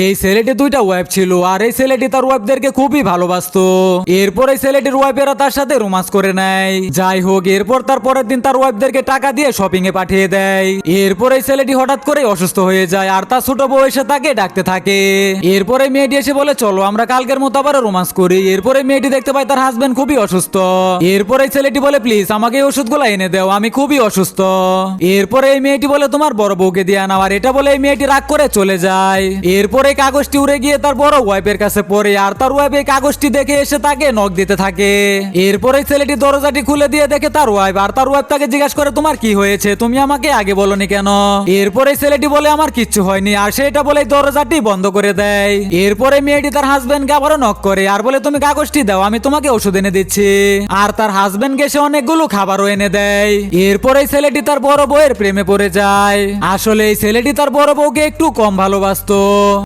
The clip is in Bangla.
এই ছেলেটি দুইটা ওয়াইফ ছিল আর এই ছেলেটি তার ওয়াইফদেরকে খুবই ভালোবাসতো। এরপর এই ছেলেটির ওয়াইফেরা তার সাথে রোমান্স করে নেয়। যাই হোক, এরপর তার পরের দিন তার ওয়াইফদেরকে টাকা দিয়ে শপিং এ পাঠিয়ে দেয়। এরপর এই ছেলেটি হঠাৎ করে অসুস্থ হয়ে যায় আর তার ছোট বউ এসে তাকে ডাকতে থাকে। এরপরে মেয়েটি এসে বলে চলো আমরা কালকের মতো আবার রোমান্স করি। এরপরে মেয়েটি দেখতে পায় তার হাজবেন্ড খুবই অসুস্থ। এরপরে এই ছেলেটি বলে প্লিজ আমাকে এই ওষুধগুলো এনে দাও, আমি খুবই অসুস্থ। এরপরে এই মেয়েটি বলে তোমার বড় বউকে দিয়ে নাও, আর এটা বলে এই মেয়েটি রাগ করে চলে যায়। এরপরে কাগজটি উড়ে গিয়ে তার বড় ওয়াইফের কাছে পড়ে আর তার ওয়াইফ এই কাগজটি দেখে এসে তাকে নক দিতে থাকে। এরপরে ছেলেটি দরজাটি খুলে দিয়ে দেখে তার ওয়াইফ, আর তার ওয়াইফ তাকে জিজ্ঞাসা করে তোমার কি হয়েছে, তুমি আমাকে আগে বলনি কেন? এরপরে ছেলেটি বলে আমার কিচ্ছু হয়নি, আর সেটা বলে দরজাটি বন্ধ করে দেয়। এরপরে মেয়েটি তার হাজবেন্ডকে আবারও নক করে আর বলে তুমি কাগজটি দাও, আমি তোমাকে ওষুধ এনে দিচ্ছি। আর তার হাজবেন্ডকে সে অনেকগুলো খাবারও এনে দেয়। এরপরে ছেলেটি তার বড় বউয়ের প্রেমে পড়ে যায়। আসলে এই ছেলেটি তার বড় বউকে একটু কম ভালোবাসতো।